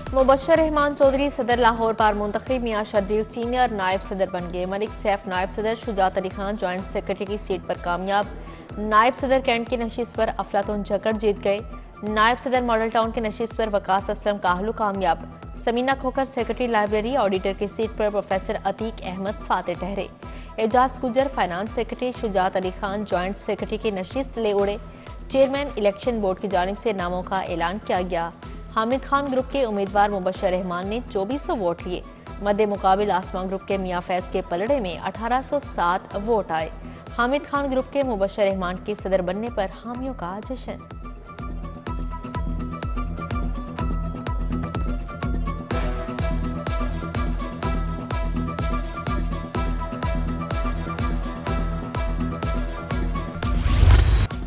मुबशर रहमान चौधरी सदर लाहौर बार मुंतखब, मियां शर्जील सीनियर नायब सदर बन गए। मलिक सैफ नायब सदर, शुजात अली खान जॉइंट सेक्रेटरी की सीट पर कामयाब। नायब सदर कैंट की नशिस्त पर अफलातून जकड़ जीत गए। नायब सदर मॉडल टाउन की नशिस्त पर वकास असलम काहलू कामयाब। समीना खोकर सेक्रेटरी लाइब्रेरी ऑडिटर की सीट पर प्रोफेसर अतीक अहमद फाते ठहरे। एजाज गुजर finance secretary, Shujaat Ali Khan joint secretary की नशिस्त ले उड़े। चेयरमैन इलेक्शन बोर्ड की जानिब से नामों का ऐलान किया गया। हामिद खान ग्रुप के उम्मीदवार मुबशर रहमान ने 2400 वोट लिए। मद्दे मुकाबिल आसमां ग्रुप के मियां फैज के पलड़े में 1807 वोट आए। हामिद खान ग्रुप के मुबशर रहमान के सदर बनने पर हामियों का जश्न।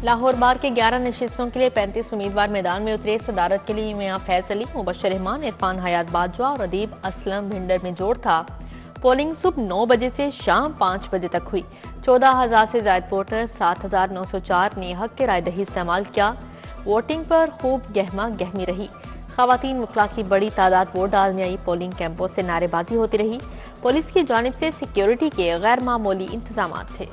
लाहौर बार के 11 नशिस्तों के लिए 35 उम्मीदवार मैदान में उतरे। सदारत के लिए मियां फैज अली, मुबशर रहमान, इरफान हयात बाजवा और अदीब असलम भिंडर में जोड़ था। पोलिंग सुबह 9 बजे से शाम 5 बजे तक हुई। 14,000 से ज्यादा वोटर 7,904 ने हक के राय दही इस्तेमाल किया। वोटिंग पर खूब गहमा गहमी रही। खवातीन मुखला की बड़ी तादाद वोट डालने आई। पोलिंग कैंपों से नारेबाजी होती रही। पुलिस की जानिब से सिक्योरिटी के गैर मामूली इंतजाम थे।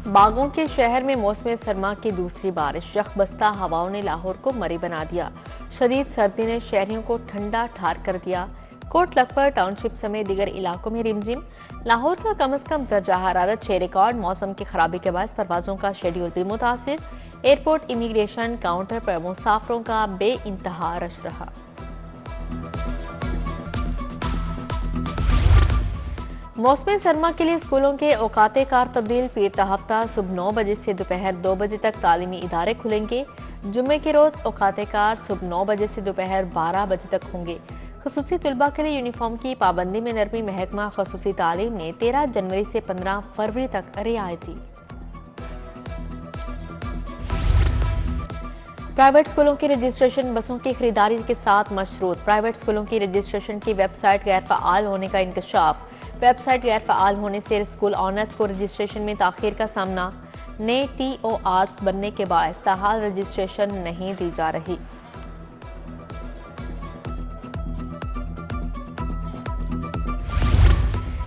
बागों के शहर में मौसम सरमा की दूसरी बारिश। यखबस्ता हवाओं ने लाहौर को मरी बना दिया। शदीद सर्दी ने शहरियों को ठंडा ठार कर दिया। कोट लखपत टाउनशिप समेत दीगर इलाकों में रिमझिम। लाहौर का कम अज कम दर्जा हरारत 6 रिकॉर्ड। मौसम की खराबी के बायस परवाजों का शेड्यूल भी मुतासिर। एयरपोर्ट इमिग्रेशन काउंटर पर मुसाफरों का बेइंतहा रश रहा। मौसम सरमा के लिए स्कूलों के औकाते कार तब्दील। पीर हफ्ता सुबह 9 बजे से दोपहर 2 बजे तक तालीमी इदारे खुलेंगे। जुम्मे के रोज औकाते कार सुबह 9 बजे से दोपहर 12 बजे तक होंगे। खसूसी तलबा के लिए यूनिफॉर्म की पाबंदी में नरमी। महकमा खसूसी तालीम ने 13 जनवरी से 15 फरवरी तक रियायत दी। प्राइवेट स्कूलों की रजिस्ट्रेशन बसों की खरीदारी के साथ मशरूत। प्राइवेट स्कूलों की रजिस्ट्रेशन की वेबसाइट गैर फ़आल होने का इंकशाफ। वेबसाइट गैर फ़आल होने से स्कूल ऑनर्स को रजिस्ट्रेशन में ताखीर का सामना। नए TORs बनने के बायस ताहाल रजिस्ट्रेशन नहीं दी जा रही।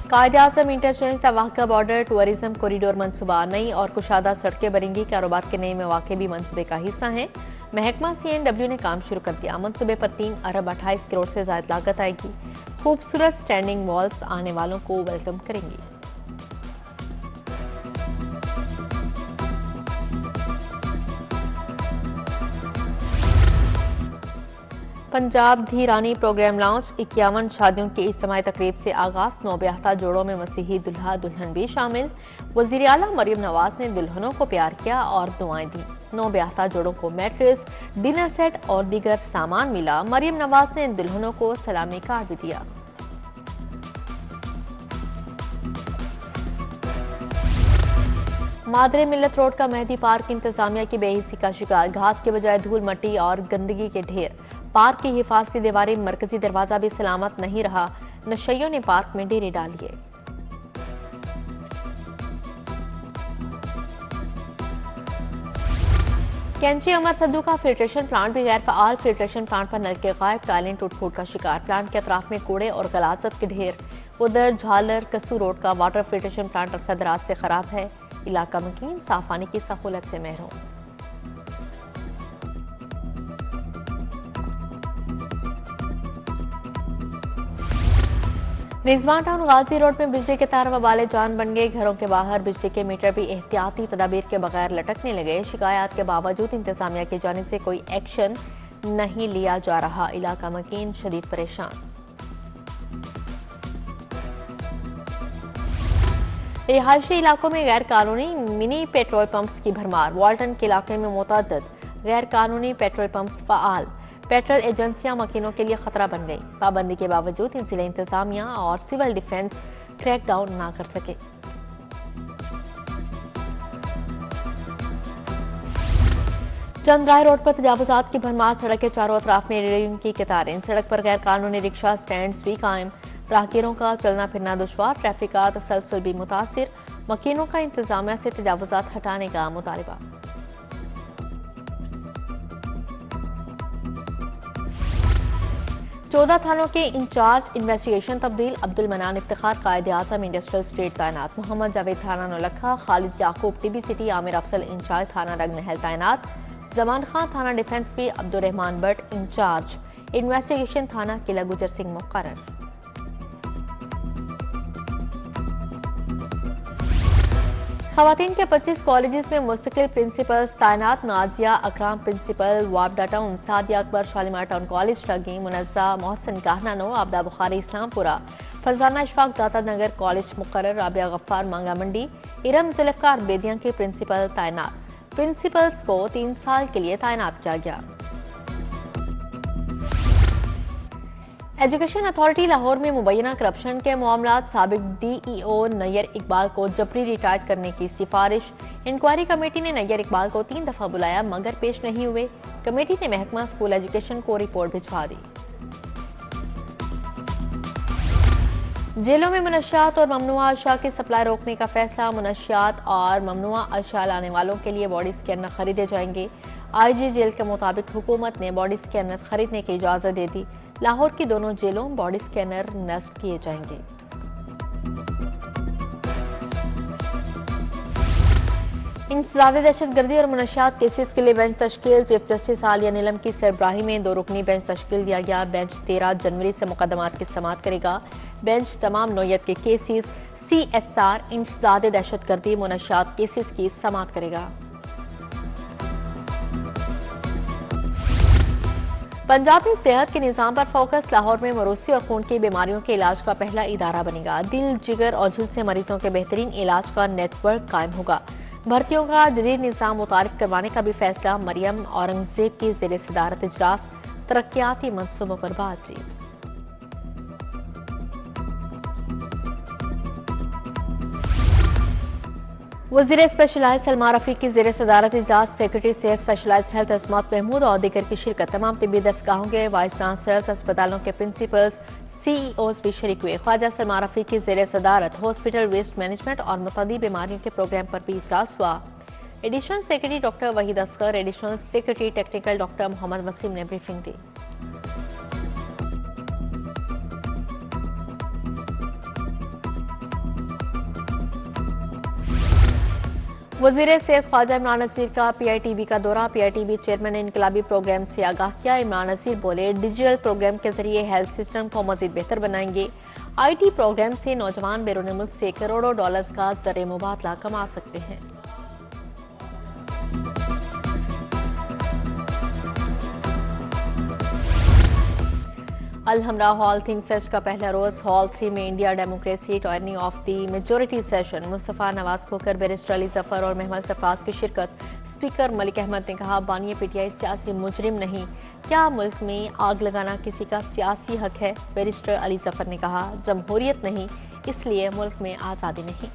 कायद-ए-आज़म इंटरचेंज तवाक़ा बॉर्डर टूरिज्म कॉरिडोर मंसूबा। नई और कुशादा सड़कें बनेंगी। कारोबार के नए मौके भी मंसूबे का हिस्सा हैं। महकमा CNW ने काम शुरू कर दिया। मंसूबे पर 3 अरब 28 करोड़ से ज्यादा लागत आएगी। खूबसूरत स्टैंडिंग वॉल्स आने वालों को वेलकम करेंगी। Punjab धीरानी programme launch. 51 शादियों की इज्तिमाई तकरीब से आगाज। 9 ब्याहता जोड़ों में मसीही दुल्हा दुल्हन भी शामिल। वज़ीर आला मरियम नवाज ने दुल्हनों को प्यार किया और दुआएं दी। 9 ब्याहता जोड़ों को मैट्रेस, डिनर सेट और दीगर सामान मिला। मरियम नवाज ने दुल्हनों को सलामी कार्ड भी दिया। मादरे मिल्लत रोड का मेहदी पार्क इंतजामिया की बेहिसी का शिकार। घास के बजाय धूल मट्टी और गंदगी के ढेर। पार्क की हिफाजती दीवारें, मरकजी दरवाजा भी सलामत नहीं रहा। नशइयों ने पार्क में डेरे डाल दिए। कैंची अमर सद्दू का फिल्ट्रेशन प्लांट भी गैर फ़आल। फिल्ट्रेशन प्लांट पर नल के गायब। टाइलें टूट फूट का शिकार। प्लांट के अतराफ में कूड़े और गलाजत के ढेर। उधर झालर कसू रोड का वाटर फिल्ट्रेशन प्लांट अक्सर दराज से खराब है। इलाका मकीन, साफ पानी की सहूलत से महरूम। रिजवान टाउन गाजी रोड में बिजली के तार वबाले जान बन गए। घरों के बाहर बिजली के मीटर भी एहतियाती तदाबीर के बगैर लटकने लगे। शिकायत के बावजूद इंतजामिया की जानिब से कोई एक्शन नहीं लिया जा रहा। इलाका मकीन शदीद परेशान। रिहायशी इलाकों में गैर कानूनी मिनी पेट्रोल पंप्स की भरमार। वाल्टन के इलाके में मुतअद्दिद गैर कानूनी पेट्रोल पंप्स फ़आल। पेट्रोल एजेंसियां मकीनों के लिए खतरा बन गई। पाबंदी के बावजूद जिला इंतजामिया और सिविल डिफेंस क्रैकडाउन ना कर सके। चंद्राय रोड पर तजावुजात की भरमार, सड़क के चारों अतराफ में रेलिंग की कतारें, सड़क पर गैर कानूनी रिक्शा स्टैंड भी कायम, राहगीरों का चलना फिरना दुश्वार, ट्रैफिक का तसलसल भी मुतासिर, मकीनों का इंतजामिया से तजावुजात हटाने का मुतालबा। चौदह थानों के इंचार्ज इन्वेस्टिगेशन तब्दील, अब्दुल मनान इफ्तिखार कायदे आजम इंडस्ट्रियल स्टेट तैनात, मोहम्मद जावेद थाना नौलखा, खालिद याकूब टीबी सिटी, आमिर अफसल इंचार्ज थाना रंगमहल तैनात, जमान खान थाना डिफेंस भी, अब्दुल रहमान भट्ट इंचार्ज इन्वेस्टिगेशन थाना किला गुजर सिंह मुकर्रर। खवातीन के 25 कॉलेजेस में मुस्तकिल प्रिंसिपल्स तैनात, Nazia Akram principal Wapda town, Sadia Akbar Shalimar town college टगी, मुनज़्ज़ा मोहसिन काहनानो आबदा बुखारी इस्लामपुरा, फरजाना इशफाक दाता नगर कॉलेज मुकर्रर, राबिया गफ्फार मांगा मंडी, इरम जुल्फ़कार बेदिया के प्रिंसिपल तैनात। प्रिंसिपल्स को 3 साल के लिए तैनात किया गया। एजुकेशन अथॉरिटी लाहौर में मुबैना करप्शन के मामलात, साबिक DEO नैयर इकबाल को जबरी रिटायर्ड करने की सिफारिश, इंक्वायरी कमेटी ने नैयर इकबाल को 3 दफा बुलाया मगर पेश नहीं हुए, कमेटी ने महकमा स्कूल एजुकेशन को रिपोर्ट भिजवा दी। जेलों में मनशियात और ममनुआ अशया की सप्लाई रोकने का फैसला, मनशियात और ममनुआ अशया लाने वालों के लिए बॉडी स्कैनर खरीदे जाएंगे। IG जेल के मुताबिक हुकूमत ने बॉडी स्कैनर खरीदने की इजाजत दे दी, लाहौर की दोनों जेलों बॉडी स्कैनर नस्ब किए जाएंगे। इंसदाद दहशतगर्दी और मनशियात केसेस के लिए बेंच तश्कील, चीफ जस्टिस आलिया नीलम की सरबराही में 2 रुकनी बेंच तश्कील दिया गया। बेंच 13 जनवरी से मुकदमात की समाअत करेगा। बेंच तमाम नौयत के केसेस, CSR, इंसदाद दहशतगर्दी, मनशियात केसेस की समाअत करेगा। पंजाब में सेहत के निज़ाम पर फोकस, लाहौर में मरोसी और खून की बीमारियों के इलाज का पहला इदारा बनेगा। दिल, जिगर और झिल से मरीजों के बेहतरीन इलाज का नेटवर्क कायम होगा। भर्तियों का जदीद निज़ाम मुतारिफ करवाने का भी फैसला, मरियम औरंगजेब की ज़ेर सदारत इजलास, तरक्याती मंसूबों पर बातचीत। वज़ीर स्पेशलाइज सलमा रफीक की ज़ेर सदारत इजलास, सेक्रेटरी सेहत स्पेशलाइज्ड हेल्थ अस्मात महमूद और दीगर की शिरकत। तमाम तिब्बी दरसगाहों के वाइस चांसलर्स, अस्पतालों के प्रिंसिपल्स, CEOs भी शरीक हुए। ख्वाजा सलमा रफीक की ज़ेर सदारत हॉस्पिटल वेस्ट मैनेजमेंट और मुतअद्दी बीमारियों के प्रोग्राम पर भी इजलास हुआ। Additional secretary doctor Waheed Asghar, additional secretary technical doctor Mohammad Waseem ने ब्रीफिंग दी। वज़ीर सेहत ख्वाजा इमरान नज़ीर का PITB का दौरा, PITB चेयरमैन ने इनकलाबी प्रोग्राम से आगाह किया। इमरान नज़ीर बोले, डिजिटल प्रोग्राम के जरिए हेल्थ सिस्टम को मज़ीद बेहतर बनाएंगे। IT प्रोग्राम से नौजवान बैरून मुल्क से करोड़ों डॉलर्स का ज़र मुबादला कमा सकते हैं। अलहमरा हॉल थिंक फेस्ट का पहला रोज, हॉल 3 में India democracy turning of the majority session, Mustafa Nawaz Khokhar, barrister Ali Zafar और महमद सफाज की शिरकत। स्पीकर मलिक अहमद ने कहा, बानी PTI सियासी मुजरिम नहीं, क्या मुल्क में आग लगाना किसी का सियासी हक है? बैरिस्टर अली जफर ने कहा, जमहूरियत नहीं, इसलिए मुल्क में आज़ादी नहीं।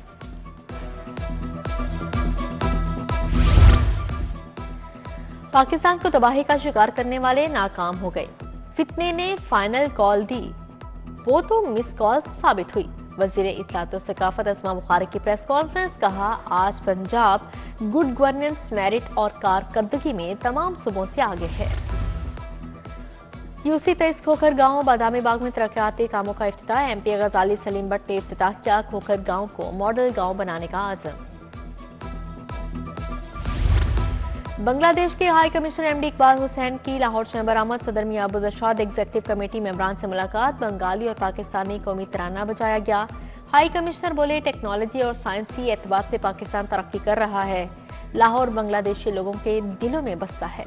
पाकिस्तान को तबाही का शिकार करने वाले नाकाम हो गए, फितने ने फाइनल कॉल दी, वो तो मिस कॉल साबित हुई। वजीर इत्तलात व सकाफत अस्मा बुखारी की प्रेस कॉन्फ्रेंस, कहा, आज पंजाब गुड गवर्नेंस, मेरिट और कारकर्दगी में तमाम सूबों से आगे है। UC 23 खोखर गांव, बादामी बाग में तरक्याती कामों का इफ्तिताह, MP गजाली सलीम भट्ट ने इफ्तिताह किया। खोखर गांव को मॉडल गांव बनाने का आज़म। बांग्लादेश के high commissioner MD Iqbal Hussain की लाहौर चैम्बर आमद, सदर मियां अब्दुल रशीद एग्जीक्यूटिव कमेटी मेंबरान से मुलाकात, बंगाली और पाकिस्तानी कौमी तराना बजाया गया। हाई कमिश्नर बोले, टेक्नोलॉजी और साइंसी एतबार से पाकिस्तान तरक्की कर रहा है, लाहौर बांग्लादेशी लोगों के दिलों में बसता है।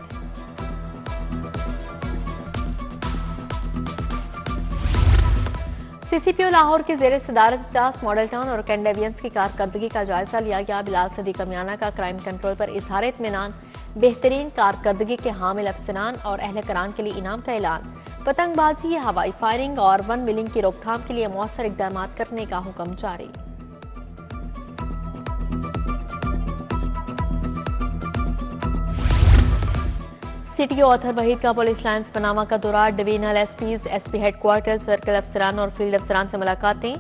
CCPO लाहौर की ज़ेर सदारत इजलास, मॉडल टाउन और कैंडेवियंस की कारकर्दगी का जायजा लिया गया। बिलाल सदीक कमियाना का क्राइम कंट्रोल पर इजहार इत्मीनान, बेहतरीन कारकर्दगी के हामिल अफसरान और अहलकारान के लिए इनाम का ऐलान। पतंगबाजी, हवाई फायरिंग और वन मिलिंग की रोकथाम के लिए मौसर इकदाम करने का हुक्म जारी। सिटी ऑथर वहीद का पुलिस लाइन्स पनामा का दौरा, divisional SPs, SP headquarters, circle अफसरान और फील्ड अफसरान से मुलाकातें,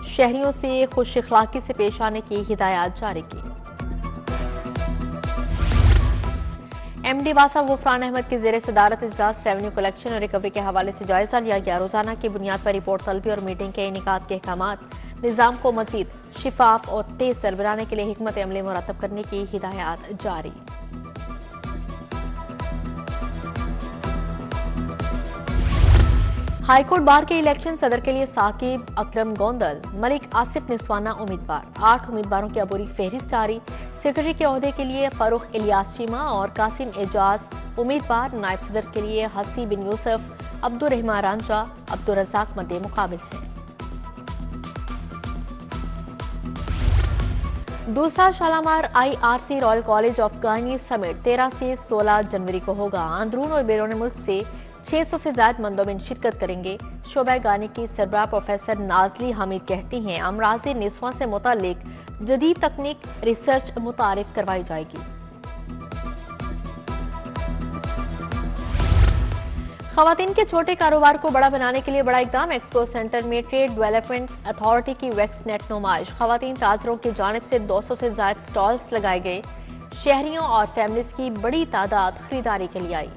शहरियों से खुश अखलाकी से पेश आने की हिदायत जारी की। एमडी वासा गुफरान अहमद की जेर सदारत इजलास रेवेन्यू कलेक्शन और रिकवरी के हवाले से जायजा लिया गया। रोजाना की बुनियाद पर रिपोर्ट तलबी और मीटिंग के इनेकाद के अहकाम, निज़ाम को मजीद शिफाफ और तेज सर बनाने के लिए हिकमत अमली मुरतब करने की हिदायत जारी। हाईकोर्ट बार के इलेक्शन सदर के लिए साकिब अकरम गोंदल, मलिक आसिफ निस्वाना उम्मीदवार। 8 उम्मीदवारों की अबूरी फहरिस्त जारी। सेक्रेटरी के ओहदे के लिए फरूख इलियास चीमा और कासिम एजाज उम्मीदवार। नायब सदर के लिए हसी बिन यूसुफ, अब्दुल रहमान रांझा, अब्दुल रज़ाक मद्दे मुकाबिल हैं। दूसरा Shalamar IRC royal college of gynae summit 13 से 16 जनवरी को होगा। अंदरून और बैरून मुल्क से 600 से ज्यादा मंदोबिन शिरकत करेंगे। शोबा गानी की सरबराह प्रोफेसर नाजली हामिद कहती हैं, अमराज़े निस्वां से मुतालिक जदीद तकनीक रिसर्च मुतारिफ करवाई जाएगी। खवातीन के छोटे कारोबार को बड़ा बनाने के लिए बड़ा इकदाम। एक्सपो सेंटर में ट्रेड डेवलपमेंट अथॉरिटी की वैक्स नेट नुमाइश। खवातीन ताजरों की जानिब से 200 से ज्यादा स्टॉल्स लगाए गए। शहरियों और फैमिलीज की बड़ी तादाद खरीदारी के लिए आई।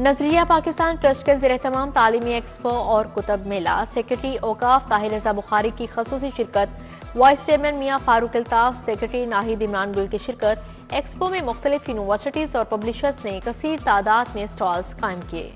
नजरिया पाकिस्तान ट्रस्ट के ज़ेर तमाम तालीमी एक्सपो और कुतब मेला। सेक्रेटरी औकाफ ताहिर रज़ा बुखारी की खसूसी शिरकत। वाइस चेयरमैन मियां फारूक अल्ताफ, सेक्रेटरी नाहिद इमरान गुल की शिरकत। एक्सपो में मुख्तलिफ यूनिवर्सिटीज और पब्लिशर्स ने कसीर तादाद में स्टॉल्स कायम किए।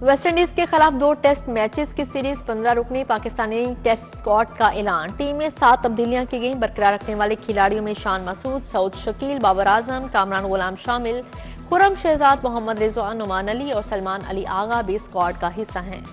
वेस्ट इंडीज के खिलाफ 2 टेस्ट मैचेस की सीरीज 15 रुकनी। पाकिस्तानी टेस्ट स्क्वाड का ऐलान। टीम में 7 तब्दीलियां की गई। बरकरार रखने वाले खिलाड़ियों में शान मसूद, सऊद शकील, बाबर आजम, कामरान गुलाम शामिल। खुरम शहजाद, मोहम्मद रिजवान, नुमान अली और सलमान अली आगा भी स्क्वाड का हिस्सा हैं।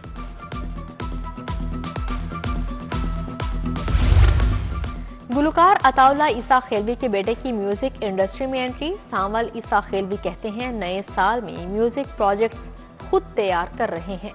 गुलकार अताउल्ला ईसा खेलवी के बेटे की म्यूजिक इंडस्ट्री में एंट्री। सांवल ईसा खेलवी कहते हैं, नए साल में म्यूजिक प्रोजेक्ट्स खुद तैयार कर रहे हैं।